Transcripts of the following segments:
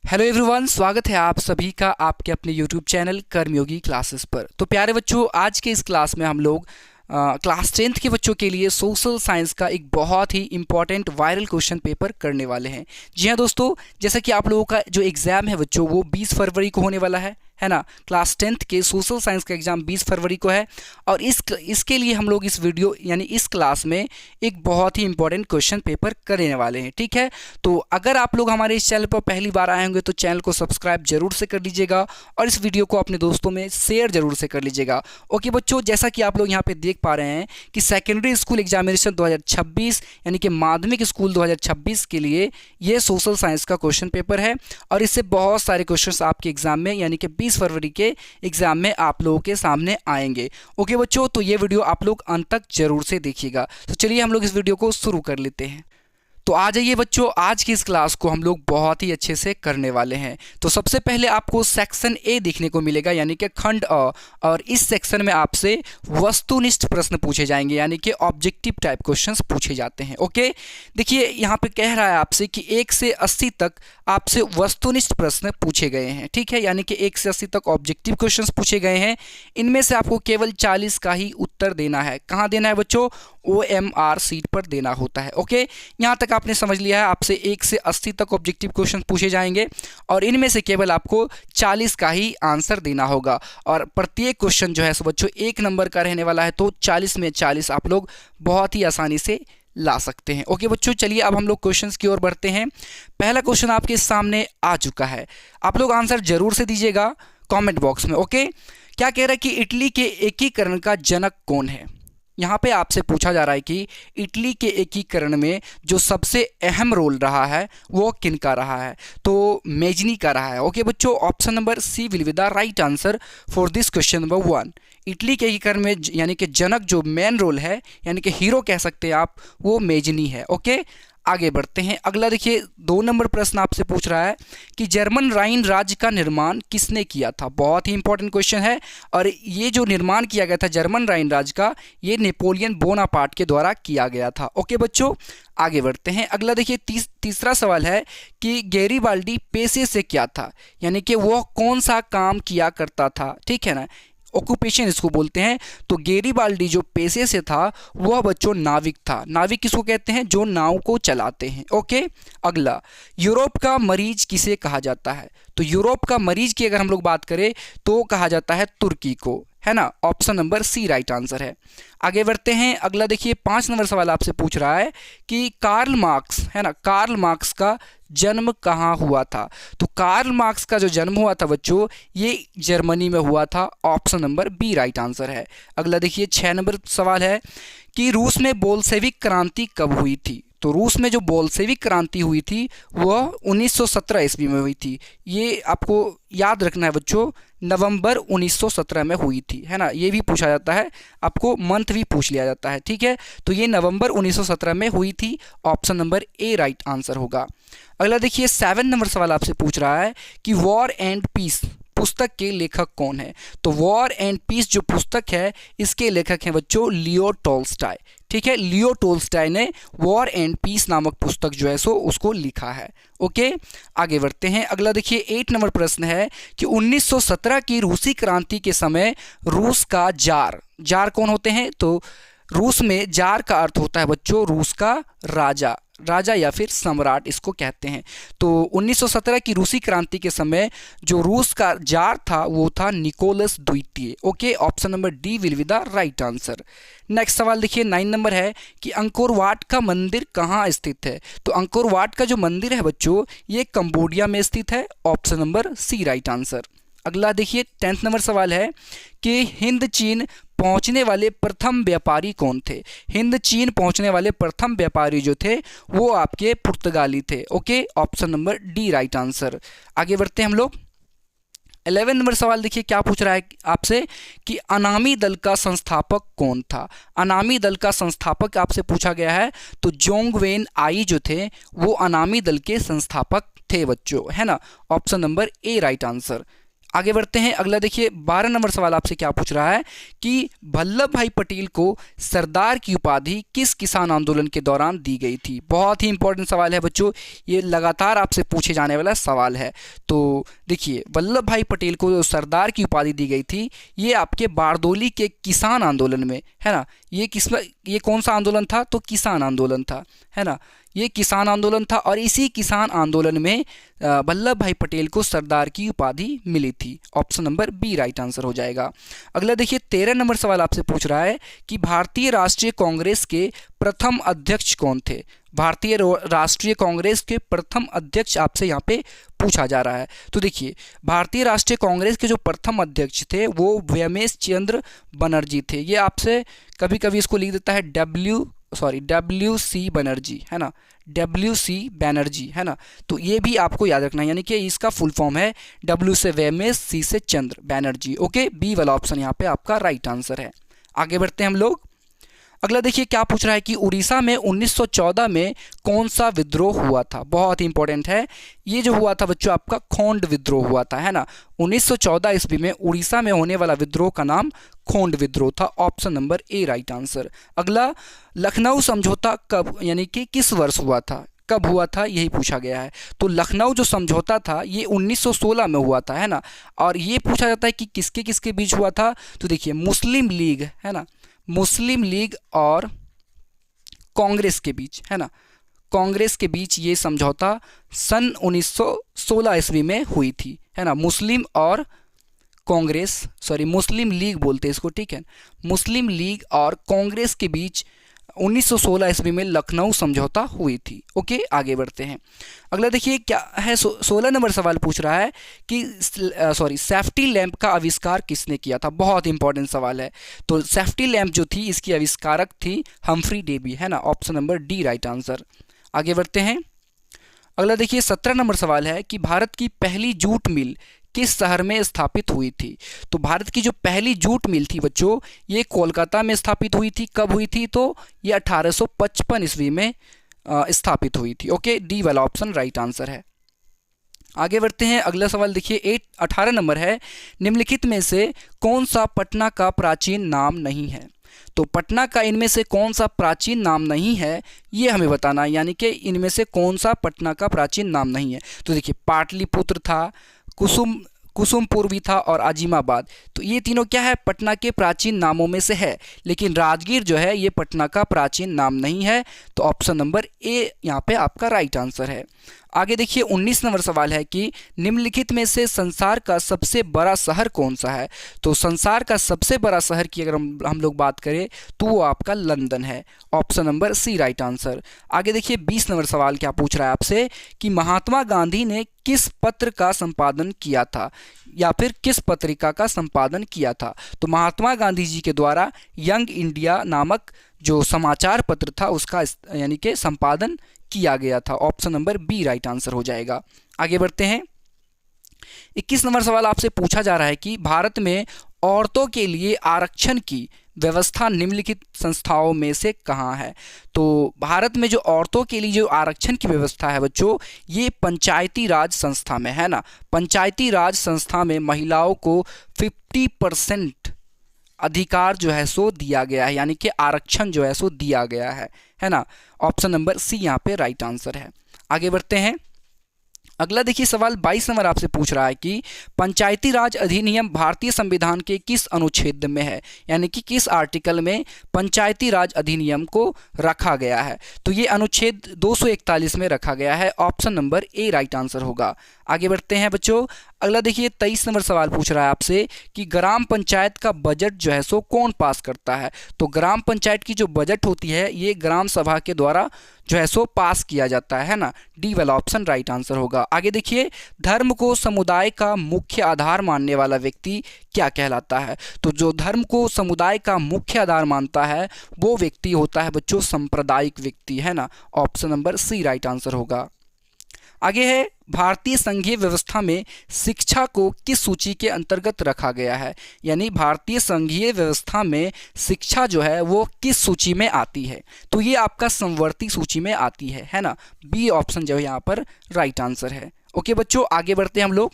Hello everyone, स्वागत है आप सभी का आपके अपने यूट्यूब चैनल कर्मयोगी क्लासेस पर। तो प्यारे बच्चों, आज के इस क्लास में हम लोग क्लास 10th के बच्चों के लिए सोशल साइंस का एक बहुत ही इंपॉर्टेंट वायरल क्वेश्चन पेपर करने वाले हैं। जी हाँ दोस्तों, जैसा कि आप लोगों का जो एग्ज़ाम है बच्चों वो 20 फरवरी को होने वाला है ना। क्लास 10th के सोशल साइंस का एग्ज़ाम 20 फरवरी को है और इसके लिए हम लोग इस वीडियो यानी इस क्लास में एक बहुत ही इंपॉर्टेंट क्वेश्चन पेपर करने वाले हैं। ठीक है, तो अगर आप लोग हमारे इस चैनल पर पहली बार आए होंगे तो चैनल को सब्सक्राइब जरूर से कर लीजिएगा और इस वीडियो को अपने दोस्तों में शेयर जरूर से कर लीजिएगा। ओके बच्चों, जैसा कि आप लोग यहाँ पे देख पा रहे हैं कि सेकेंडरी स्कूल एग्जामिनेशन 2026 यानी कि माध्यमिक स्कूल 2026 के लिए ये सोशल साइंस का क्वेश्चन पेपर है और इससे बहुत सारे क्वेश्चंस आपके एग्जाम में यानी कि 20 फरवरी के एग्जाम में आप लोगों के सामने आएंगे। ओके बच्चों, तो ये वीडियो आप लोग अंत तक जरूर से देखिएगा। तो चलिए हम लोग इस वीडियो को शुरू कर लेते हैं। तो आ जाइए बच्चों, आज की इस क्लास को हम लोग बहुत ही अच्छे से करने वाले हैं। तो सबसे पहले आपको सेक्शन ए देखने को मिलेगा यानी कि खंड अ, और इस सेक्शन में आपसे वस्तुनिष्ठ प्रश्न पूछे जाएंगे यानी कि ऑब्जेक्टिव टाइप क्वेश्चंस पूछे जाते हैं। ओके, देखिए यहाँ पे कह रहा है आपसे कि 1 से 80 तक आपसे वस्तुनिष्ठ प्रश्न पूछे गए हैं। ठीक है, यानी कि 1 से 80 तक ऑब्जेक्टिव क्वेश्चंस पूछे गए हैं। इनमें से आपको केवल 40 का ही उत्तर देना है। कहाँ देना है बच्चों? OMR सीट पर देना होता है। ओके, यहाँ तक आपने समझ लिया है। आपसे 1 से 80 तक ऑब्जेक्टिव क्वेश्चन पूछे जाएंगे और इनमें से केवल आपको 40 का ही आंसर देना होगा और प्रत्येक क्वेश्चन जो है सो बच्चों 1 नंबर का रहने वाला है। तो 40 में 40 आप लोग बहुत ही आसानी से ला सकते हैं। ओके बच्चों, चलिए अब हम लोग क्वेश्चंस की ओर बढ़ते हैं। पहला क्वेश्चन आपके सामने आ चुका है, आप लोग आंसर जरूर से दीजिएगा कमेंट बॉक्स में। ओके, क्या कह रहा है कि इटली के एकीकरण का जनक कौन है? यहाँ पे आपसे पूछा जा रहा है कि इटली के एकीकरण में जो सबसे अहम रोल रहा है वो किनका रहा है? तो मेजनी का रहा है। ओके बच्चों, option number C will be the right answer for this question number 1। Italy के एकीकरण में यानी कि जनक जो मेन रोल है यानी कि हीरो कह सकते हैं आप, वो मेजनी है। ओके, आगे बढ़ते हैं। अगला देखिए 2 नंबर प्रश्न आपसे पूछ रहा है कि जर्मन राइन राज्य का निर्माण किसने किया था? बहुत ही इंपॉर्टेंट क्वेश्चन है और ये जो निर्माण किया गया था जर्मन राइन राज्य का, ये नेपोलियन बोनापार्ट के द्वारा किया गया था। ओके बच्चों, आगे बढ़ते हैं। अगला देखिए तीसरा सवाल है कि गैरीबाल्डी पेशे से क्या था, यानी कि वह कौन सा काम किया करता था? ठीक है ना, ऑक्यूपेशन इसको बोलते हैं। तो गैरीबाल्डी जो पेशे से था वह बच्चों नाविक था। नाविक किसको कहते हैं? जो नाव को चलाते हैं। ओके, अगला यूरोप का मरीज किसे कहा जाता है? तो यूरोप का मरीज की अगर हम लोग बात करें तो कहा जाता है तुर्की को, है ना। Option number C right answer है। आगे बढ़ते हैं। अगला देखिए 5 नंबर सवाल आपसे पूछ रहा है कि कार्ल मार्क्स, है ना, कार्ल मार्क्स का जन्म कहाँ हुआ था? तो कार्ल मार्क्स का जो जन्म हुआ था बच्चों ये जर्मनी में हुआ था। Option number B right answer है। अगला देखिए 6 नंबर सवाल है कि रूस में बोल्शेविक क्रांति कब हुई थी? तो रूस में जो बोल्शेविक क्रांति हुई थी वह 1917 ईस्वी में हुई थी। ये आपको याद रखना है बच्चों, नवंबर 1917 में हुई थी, है ना। ये भी पूछा जाता है, आपको मंथ भी पूछ लिया जाता है। ठीक है, तो ये नवंबर 1917 में हुई थी। Option number A right answer होगा। अगला देखिए 7 नंबर सवाल आपसे पूछ रहा है कि वॉर एंड पीस पुस्तक के लेखक कौन है? तो वॉर एंड पीस जो पुस्तक है इसके लेखक हैं बच्चों लियो टॉल्स्टॉय। ठीक है, लियो टॉल्स्टॉय ने वॉर एंड पीस नामक पुस्तक जो है सो उसको लिखा है। ओके, आगे बढ़ते हैं। अगला देखिए 8 नंबर प्रश्न है कि 1917 की रूसी क्रांति के समय रूस का जार कौन होते हैं? तो रूस में जार का अर्थ होता है बच्चों रूस का राजा या फिर सम्राट इसको कहते हैं। तो 1917 की रूसी क्रांति के समय जो रूस का जार था वो था निकोलस द्वितीय। Okay, option number D will be the right answer. Next सवाल देखिए 9 नंबर है कि अंकोर वाट का मंदिर कहाँ स्थित है? तो अंकोर वाट का जो मंदिर है बच्चों ये कंबोडिया में स्थित है। Option number C right answer. अगला देखिए 10th नंबर सवाल है कि हिंद चीन पहुंचने वाले प्रथम व्यापारी कौन थे? हिंद चीन पहुंचने वाले प्रथम व्यापारी जो थे वो आपके पुर्तगाली थे। Okay, option number D right answer. आगे बढ़ते हैं हम लोग। 11 नंबर सवाल देखिए क्या पूछ रहा है आपसे कि अनामी दल का संस्थापक कौन था? अनामी दल का संस्थापक आपसे पूछा गया है। तो जोंग वेन आई जो थे वो अनामी दल के संस्थापक थे बच्चों, है ना। Option number A right answer. आगे बढ़ते हैं। अगला देखिए 12 नंबर सवाल आपसे क्या पूछ रहा है कि वल्लभ भाई पटेल को सरदार की उपाधि किस किसान आंदोलन के दौरान दी गई थी। बहुत ही इंपॉर्टेंट सवाल है बच्चों, ये लगातार आपसे पूछे जाने वाला सवाल है। तो देखिए वल्लभ भाई पटेल को जो सरदार की उपाधि दी गई थी ये आपके बारदोली के किसान आंदोलन में, है ना। ये कौन सा आंदोलन था, तो किसान आंदोलन था, है ना। ये किसान आंदोलन था और इसी किसान आंदोलन में वल्लभ भाई पटेल को सरदार की उपाधि मिली थी। Option number B right answer हो जाएगा। अगला देखिए 13 नंबर सवाल आपसे पूछ रहा है कि भारतीय राष्ट्रीय कांग्रेस के प्रथम अध्यक्ष कौन थे। भारतीय राष्ट्रीय कांग्रेस के प्रथम अध्यक्ष आपसे यहाँ पे पूछा जा रहा है। तो देखिए भारतीय राष्ट्रीय कांग्रेस के जो प्रथम अध्यक्ष थे वो व्योमेश चंद्र बनर्जी थे। ये आपसे कभी कभी इसको लिख देता है WC बनर्जी, है ना, WC बैनर्जी, है ना। तो ये भी आपको याद रखना है, यानी कि इसका फुल फॉर्म है W से व्योमेश, C से चंद्र, बैनर्जी। ओके, बी वाला ऑप्शन यहाँ पे आपका राइट आंसर है। आगे बढ़ते हैं हम लोग। अगला देखिए क्या पूछ रहा है कि उड़ीसा में 1914 में कौन सा विद्रोह हुआ था। बहुत ही इंपॉर्टेंट है, ये जो हुआ था बच्चों आपका खोंड विद्रोह हुआ था, है ना। 1914 ईस्वी में उड़ीसा में होने वाला विद्रोह का नाम खोंड विद्रोह था। Option number A right answer. अगला लखनऊ समझौता कब यानी कि किस वर्ष हुआ था, कब हुआ था, यही पूछा गया है। तो लखनऊ जो समझौता था ये 1916 में हुआ था, है ना। और ये पूछा जाता है कि किसके किसके बीच हुआ था। तो देखिए मुस्लिम लीग, है ना, मुस्लिम लीग और कांग्रेस के बीच, है ना, कांग्रेस के बीच ये समझौता सन 1916 ईस्वी में हुई थी, है ना। मुस्लिम और कांग्रेस, मुस्लिम लीग बोलते हैं इसको, ठीक है। मुस्लिम लीग और कांग्रेस के बीच 1916 ईस्वी में लखनऊ समझौता हुई थी। ओके, आगे बढ़ते हैं। अगला देखिए क्या है, 16 नंबर सवाल पूछ रहा है कि सेफ्टी लैंप का आविष्कार किसने किया था। बहुत इंपॉर्टेंट सवाल है। तो सेफ्टी लैंप जो थी इसकी आविष्कारक थी हम्फ्री डेवी, है ना। Option number D right answer. आगे बढ़ते हैं। अगला देखिए 17 नंबर सवाल है कि भारत की पहली जूट मिल किस शहर में स्थापित हुई थी। तो भारत की जो पहली जूट मिल थी बच्चों ये कोलकाता में स्थापित हुई थी। कब हुई थी, तो ये 1855 ईस्वी में स्थापित हुई थी। ओके, डी वाला ऑप्शन राइट आंसर है। आगे बढ़ते हैं। अगला सवाल देखिए 18 नंबर है, निम्नलिखित में से कौन सा पटना का प्राचीन नाम नहीं है। तो पटना का इनमें से कौन सा प्राचीन नाम नहीं है ये हमें बताना है, यानी कि इनमें से कौन सा पटना का प्राचीन नाम नहीं है। तो देखिए पाटलिपुत्र था, कुसुमपुर भी था और आजिमाबाद। तो ये तीनों क्या है, पटना के प्राचीन नामों में से है, लेकिन राजगीर जो है ये पटना का प्राचीन नाम नहीं है। तो ऑप्शन नंबर ए यहाँ पे आपका राइट आंसर है। आगे देखिए 19 नंबर सवाल है कि निम्नलिखित में से संसार का सबसे बड़ा शहर कौन सा है। तो संसार का सबसे बड़ा शहर की अगर हम लोग बात करें तो वो आपका लंदन है। Option number C right answer. आगे देखिए 20 नंबर सवाल क्या पूछ रहा है आपसे कि महात्मा गांधी ने किस पत्र का संपादन किया था या फिर किस पत्रिका का संपादन किया था। तो महात्मा गांधी जी के द्वारा यंग इंडिया नामक जो समाचार पत्र था उसका यानी कि संपादन किया गया था। Option number B right answer हो जाएगा। आगे बढ़ते हैं। 21 नंबर सवाल आपसे पूछा जा रहा है कि भारत में औरतों के लिए आरक्षण की व्यवस्था निम्नलिखित संस्थाओं में से कहाँ है। तो भारत में जो औरतों के लिए जो आरक्षण की व्यवस्था है बच्चों ये पंचायती राज संस्था में है ना। पंचायती राज संस्था में महिलाओं को 50% अधिकार जो है सो दिया गया है, यानी कि आरक्षण जो है सो दिया गया है ना। ऑप्शन नंबर सी यहाँ पे राइट आंसर है। आगे बढ़ते हैं। अगला देखिए सवाल 22 नंबर आपसे पूछ रहा है कि पंचायती राज अधिनियम भारतीय संविधान के किस अनुच्छेद में है, यानी कि किस आर्टिकल में पंचायती राज अधिनियम को रखा गया है। तो ये अनुच्छेद 241 में रखा गया है। Option number A right answer होगा। आगे बढ़ते हैं बच्चों। अगला देखिए 23 नंबर सवाल पूछ रहा है आपसे कि ग्राम पंचायत का बजट जो है सो कौन पास करता है। तो ग्राम पंचायत की जो बजट होती है ये ग्राम सभा के द्वारा जो है सो पास किया जाता है ना। डी वाला ऑप्शन राइट आंसर होगा। आगे देखिए धर्म को समुदाय का मुख्य आधार मानने वाला व्यक्ति क्या कहलाता है। तो जो धर्म को समुदाय का मुख्य आधार मानता है वो व्यक्ति होता है बच्चों सांप्रदायिक व्यक्ति, है ना। Option number C right answer होगा। आगे है भारतीय संघीय व्यवस्था में शिक्षा को किस सूची के अंतर्गत रखा गया है, यानी भारतीय संघीय व्यवस्था में शिक्षा जो है वो किस सूची में आती है। तो ये आपका समवर्ती सूची में आती है ना। बी ऑप्शन जो है यहाँ पर राइट आंसर है। ओके बच्चों आगे बढ़ते हैं हम लोग।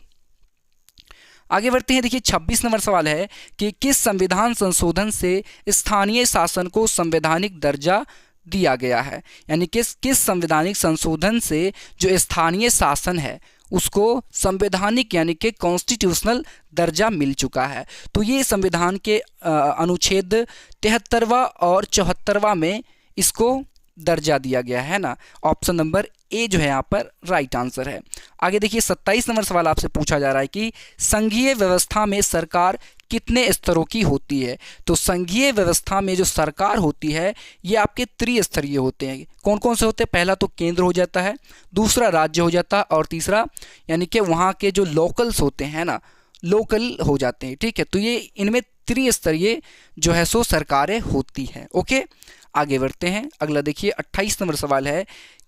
आगे बढ़ते हैं। देखिए 26 नंबर सवाल है कि किस संविधान संशोधन से स्थानीय शासन को संवैधानिक दर्जा दिया गया है, यानी किस संवैधानिक संशोधन से जो स्थानीय शासन है उसको संवैधानिक यानी कि कॉन्स्टिट्यूशनल दर्जा मिल चुका है। तो ये संविधान के अनुच्छेद 73वां और 74वां में इसको दर्जा दिया गया है ना। ऑप्शन नंबर ए जो है यहाँ पर राइट आंसर है। आगे देखिए 27 नंबर सवाल आपसे पूछा जा रहा है कि संघीय व्यवस्था में सरकार कितने स्तरों की होती है। तो संघीय व्यवस्था में जो सरकार होती है ये आपके त्रिस्तरीय होते हैं। कौन कौन से होते हैं? पहला तो केंद्र हो जाता है, दूसरा राज्य हो जाता है और तीसरा यानी कि वहाँ के जो लोकल्स होते हैं ना, लोकल हो जाते हैं। ठीक है, तो ये इनमें त्रिस्तरीय जो है सो सरकारें होती हैं। ओके, आगे बढ़ते हैं। अगला देखिए 28 नंबर सवाल है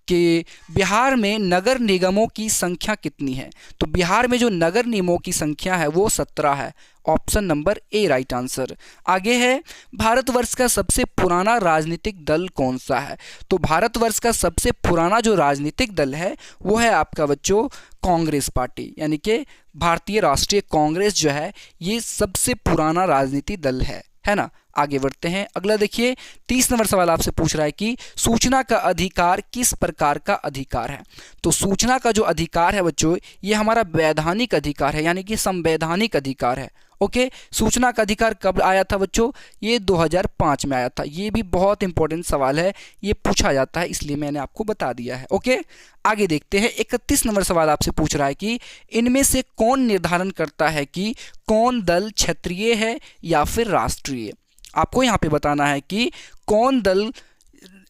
कि बिहार में नगर निगमों की संख्या कितनी है। तो बिहार में जो नगर निगमों की संख्या है वो 17 है। Option number A right answer. आगे है भारतवर्ष का सबसे पुराना राजनीतिक दल कौन सा है। तो भारतवर्ष का सबसे पुराना जो राजनीतिक दल है वो है आपका बच्चों कांग्रेस पार्टी, यानी कि भारतीय राष्ट्रीय कांग्रेस जो है ये सबसे पुराना राजनीतिक दल है ना। आगे बढ़ते हैं। अगला देखिए 30 नंबर सवाल आपसे पूछ रहा है कि सूचना का अधिकार किस प्रकार का अधिकार है। तो सूचना का जो अधिकार है बच्चों ये हमारा वैधानिक अधिकार है, यानी कि संवैधानिक अधिकार है। ओके, सूचना का अधिकार कब आया था बच्चों? ये 2005 में आया था। ये भी बहुत इंपॉर्टेंट सवाल है, ये पूछा जाता है इसलिए मैंने आपको बता दिया है। ओके, आगे देखते हैं। 31 नंबर सवाल आपसे पूछ रहा है कि इनमें से कौन निर्धारण करता है कि कौन दल क्षेत्रीय है या फिर राष्ट्रीय। आपको यहाँ पे बताना है कि कौन दल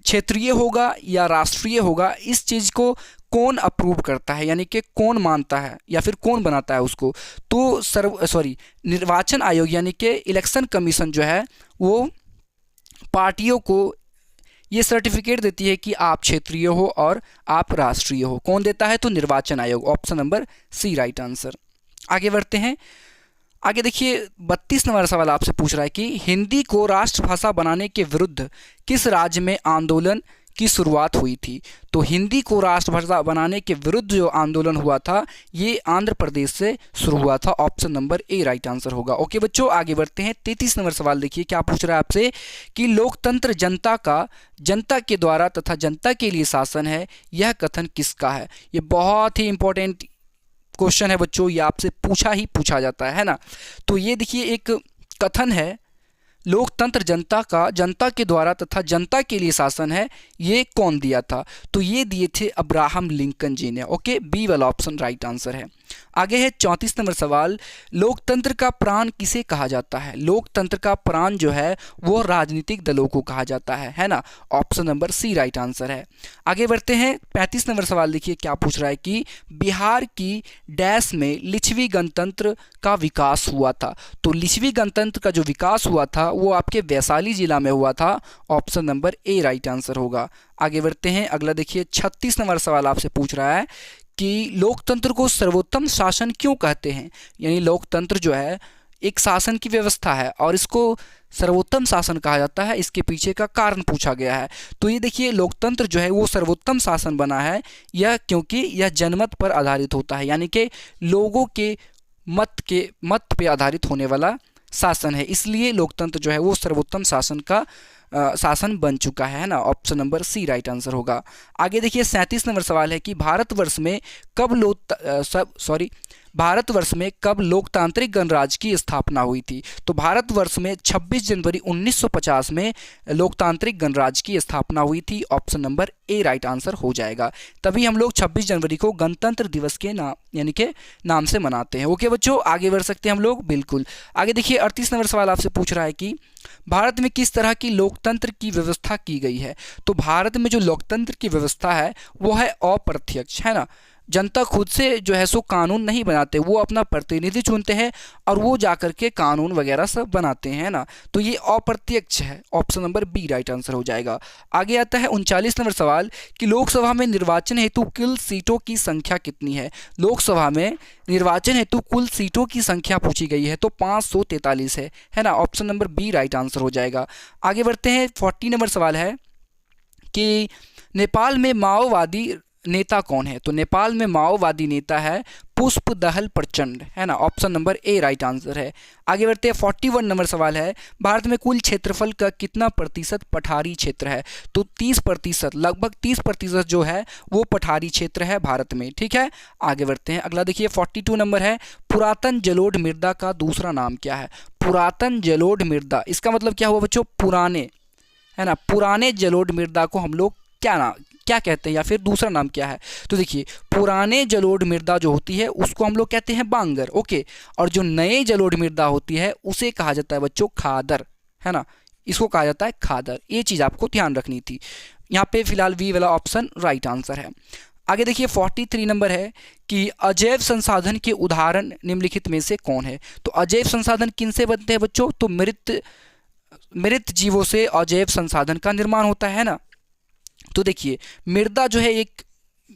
क्षेत्रीय होगा या राष्ट्रीय होगा, इस चीज़ को कौन अप्रूव करता है, यानी कि कौन मानता है या फिर कौन बनाता है उसको। तो निर्वाचन आयोग यानी कि इलेक्शन कमीशन जो है वो पार्टियों को ये सर्टिफिकेट देती है कि आप क्षेत्रीय हो और आप राष्ट्रीय हो। कौन देता है? तो निर्वाचन आयोग। Option number C right answer. आगे बढ़ते हैं। आगे देखिए 32 नंबर सवाल आपसे पूछ रहा है कि हिंदी को राष्ट्रभाषा बनाने के विरुद्ध किस राज्य में आंदोलन की शुरुआत हुई थी। तो हिंदी को राष्ट्रभाषा बनाने के विरुद्ध जो आंदोलन हुआ था ये आंध्र प्रदेश से शुरू हुआ था। Option number A right answer होगा। ओके बच्चों, आगे बढ़ते हैं। 33 नंबर सवाल देखिए क्या पूछ रहा है आपसे कि लोकतंत्र जनता के द्वारा तथा जनता के लिए शासन है, यह कथन किसका है। ये बहुत ही इंपॉर्टेंट क्वेश्चन है बच्चों, ये आपसे पूछा जाता है ना। तो ये देखिए एक कथन है, लोकतंत्र जनता के द्वारा तथा जनता के लिए शासन है, ये कौन दिया था। तो ये दिए थे अब्राहम लिंकन जी ने। ओके, बी वाला ऑप्शन राइट आंसर है। आगे है 34 नंबर सवाल, लोकतंत्र का प्राण किसे कहा जाता है। लोकतंत्र का प्राण जो है वो राजनीतिक दलों को कहा जाता है ना। Option number C right answer है। आगे बढ़ते हैं। 35 नंबर सवाल देखिए क्या पूछ रहा है कि बिहार की डैश में लिच्छवी गणतंत्र का विकास हुआ था। तो लिच्छवी गणतंत्र का जो विकास हुआ था वो आपके वैशाली जिला में हुआ था। Option number A right answer होगा। आगे बढ़ते हैं। अगला देखिए 36 नंबर सवाल आपसे पूछ रहा है कि लोकतंत्र को सर्वोत्तम शासन क्यों कहते हैं। यानी लोकतंत्र जो है एक शासन की व्यवस्था है और इसको सर्वोत्तम शासन कहा जाता है, इसके पीछे का कारण पूछा गया है। तो ये देखिए लोकतंत्र जो है वो सर्वोत्तम शासन बना है यह क्योंकि यह जनमत पर आधारित होता है, यानी कि लोगों के मत पे आधारित होने वाला शासन है, इसलिए लोकतंत्र जो है वो सर्वोत्तम शासन बन चुका है ना। Option number C right answer होगा। आगे देखिए 37 नंबर सवाल है कि भारतवर्ष में कब लोकतांत्रिक गणराज्य की स्थापना हुई थी। तो भारतवर्ष में 26 जनवरी 1950 में लोकतांत्रिक गणराज्य की स्थापना हुई थी। Option number A right answer हो जाएगा। तभी हम लोग 26 जनवरी को गणतंत्र दिवस के नाम से मनाते हैं। ओके बच्चों, आगे बढ़ सकते हैं हम लोग, बिल्कुल। आगे देखिए 38 नंबर सवाल आपसे पूछ रहा है कि भारत में किस तरह की लोकतंत्र की व्यवस्था की गई है। तो भारत में जो लोकतंत्र की व्यवस्था है वो है अप्रत्यक्ष, है ना। जनता खुद से जो है सो कानून नहीं बनाते, वो अपना प्रतिनिधि चुनते हैं और वो जाकर के कानून वगैरह सब बनाते हैं ना। तो ये अप्रत्यक्ष है। Option number B right answer हो जाएगा। आगे आता है 39 नंबर सवाल कि लोकसभा में निर्वाचन हेतु कुल सीटों की संख्या कितनी है। लोकसभा में निर्वाचन हेतु कुल सीटों की संख्या पूछी गई है तो 543 है ना। Option number B right answer हो जाएगा। आगे बढ़ते हैं। 40 नंबर सवाल है कि नेपाल में माओवादी नेता कौन है। तो नेपाल में माओवादी नेता है पुष्प दहल प्रचंड, है ना, option number A right answer है। आगे बढ़ते हैं, 41 नंबर सवाल है, भारत में कुल क्षेत्रफल का कितना प्रतिशत पठारी क्षेत्र है? तो 30%, लगभग 30% जो है वो पठारी क्षेत्र है भारत में, ठीक है। आगे बढ़ते हैं, अगला देखिए 42 नंबर है, पुरातन जलोढ़ मृदा का दूसरा नाम क्या है? पुरातन जलोढ़ मृदा, इसका मतलब क्या हुआ बच्चों? पुराने, है ना, पुराने जलोढ़ मृदा को हम लोग क्या कहते हैं, या फिर दूसरा नाम क्या है? तो देखिए, पुराने जलोढ़ मृदा जो होती है उसको हम लोग कहते हैं बांगर, ओके, और जो नए जलोढ़ मृदा होती है उसे कहा जाता है बच्चों खादर, है ना, इसको कहा जाता है खादर। ये चीज़ आपको ध्यान रखनी थी। यहाँ पे फिलहाल वी वाला ऑप्शन राइट आंसर है। आगे देखिए 43 नंबर है कि अजैव संसाधन के उदाहरण निम्नलिखित में से कौन है? तो अजैव संसाधन किन से बनते हैं बच्चों? तो मृत जीवों से अजैव संसाधन का निर्माण होता है ना। तो देखिए, मृदा जो है एक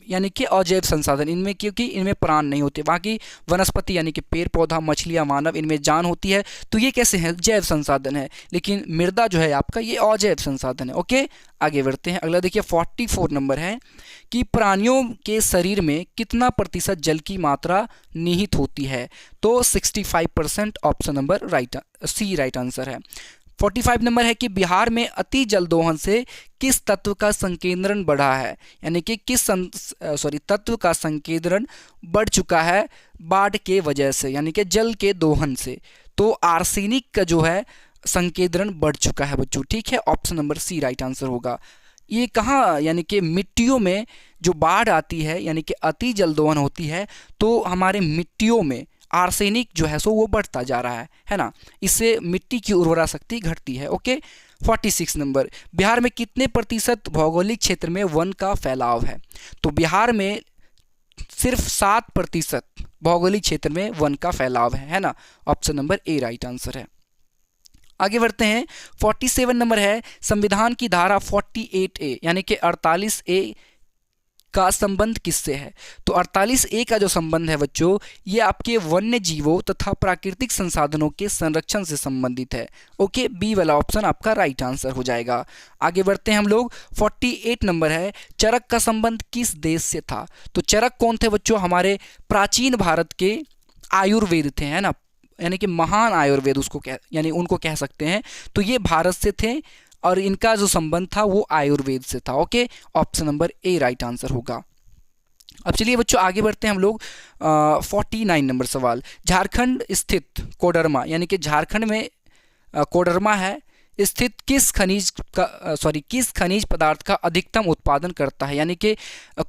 यानी कि अजैव संसाधन, इनमें क्योंकि इनमें प्राण नहीं होते, बाकी वनस्पति यानी कि पेड़ पौधा मछलियाँ मानव इनमें जान होती है, तो ये कैसे हैं? जैव संसाधन है, लेकिन मृदा जो है आपका ये अजैव संसाधन है, ओके। आगे बढ़ते हैं, अगला देखिए 44 नंबर है कि प्राणियों के शरीर में कितना प्रतिशत जल की मात्रा निहित होती है? तो 65%, option number C right answer है। 45 नंबर है कि बिहार में अति जल दोहन से किस तत्व का संकेंद्रण बढ़ा है? यानी कि तत्व का संकेंद्रण बढ़ चुका है बाढ़ के वजह से, यानी कि जल के दोहन से। तो आर्सेनिक का जो है संकेंद्रण बढ़ चुका है बच्चों, ठीक है, option number C right answer होगा। ये कहाँ, यानी कि मिट्टियों में जो बाढ़ आती है, यानी कि अति जल दोहन होती है, तो हमारे मिट्टियों में आर्सेनिक जो है सो वो बढ़ता जा रहा है ना, इससे मिट्टी की उर्वरा शक्ति घटती है, ओके। 46 नंबर, बिहार में कितने प्रतिशत भौगोलिक क्षेत्र में वन का फैलाव है? तो बिहार में सिर्फ 7% भौगोलिक क्षेत्र में वन का फैलाव है ना, option number A right answer है। आगे बढ़ते हैं, 47 नंबर है, संविधान की धारा 48A यानी कि 48A का संबंध किससे है? तो 48A का जो संबंध है बच्चों, ये आपके वन्य जीवों तथा प्राकृतिक संसाधनों के संरक्षण से संबंधित है, ओके। बी वाला ऑप्शन आपका राइट आंसर हो जाएगा। आगे बढ़ते हैं हम लोग, 48 नंबर है, चरक का संबंध किस देश से था? तो चरक कौन थे बच्चों? हमारे प्राचीन भारत के आयुर्वेद थे, है ना, यानी कि महान आयुर्वेद यानी उनको कह सकते हैं। तो ये भारत से थे और इनका जो संबंध था वो आयुर्वेद से था, okay, option number A right answer होगा। अब चलिए बच्चों आगे बढ़ते हैं हम लोग, 49 नंबर सवाल, झारखंड स्थित कोडरमा, यानी कि झारखंड में कोडरमा है, स्थित किस खनिज पदार्थ का अधिकतम उत्पादन करता है? यानी कि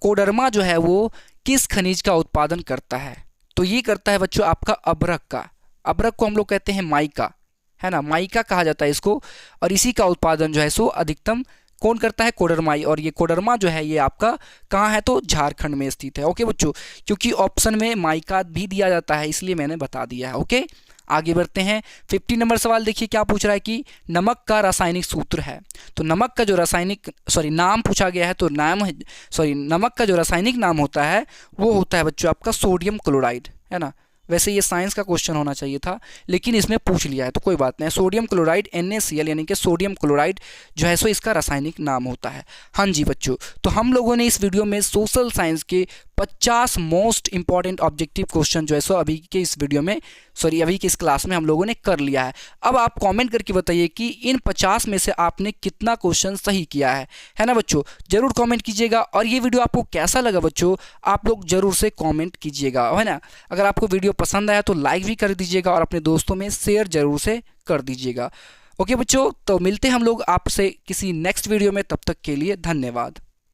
कोडरमा जो है वो किस खनिज का उत्पादन करता है? तो ये करता है बच्चों आपका अभ्रक का। अभ्रक को हम लोग कहते हैं माइका, है ना, माइका कहा जाता है इसको, और इसी का उत्पादन जो है सो अधिकतम कौन करता है? कोडरमाई। और ये कोडरमा जो है ये आपका कहाँ है? तो झारखंड में स्थित है, ओके बच्चों, क्योंकि ऑप्शन में माइका भी दिया जाता है इसलिए मैंने बता दिया है, ओके। आगे बढ़ते हैं, 50 नंबर सवाल देखिए क्या पूछ रहा है कि नमक का रासायनिक सूत्र है। तो नमक का जो नाम पूछा गया है, तो नमक का जो रासायनिक नाम होता है वो होता है बच्चों आपका सोडियम क्लोराइड, है ना। वैसे ये साइंस का क्वेश्चन होना चाहिए था, लेकिन इसमें पूछ लिया है तो कोई बात नहीं। सोडियम क्लोराइड NaCl यानी कि सोडियम क्लोराइड जो है सो इसका रासायनिक नाम होता है। हाँ जी बच्चों, तो हम लोगों ने इस वीडियो में सोशल साइंस के 50 मोस्ट इंपॉर्टेंट ऑब्जेक्टिव क्वेश्चन जो है सो अभी के इस क्लास में हम लोगों ने कर लिया है। अब आप कमेंट करके बताइए कि इन 50 में से आपने कितना क्वेश्चन सही किया है ना बच्चों, जरूर कमेंट कीजिएगा। और ये वीडियो आपको कैसा लगा बच्चों, आप लोग जरूर से कमेंट कीजिएगा, है ना। अगर आपको वीडियो पसंद आया तो लाइक भी कर दीजिएगा और अपने दोस्तों में शेयर जरूर से कर दीजिएगा, ओके बच्चों। तो मिलते हैं हम लोग आपसे किसी नेक्स्ट वीडियो में, तब तक के लिए धन्यवाद।